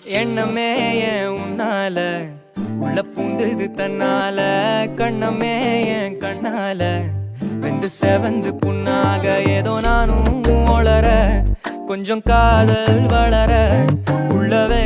எண்ணமே ஏன் உன்னால உள்ள பூந்தது தன்னால கண்ணமே ஏன் கண்ணால வெந்து செவந்து புண்ணாக ஏதோ நானும் ஒளர கொஞ்சம் காதல் வளர உள்ளவே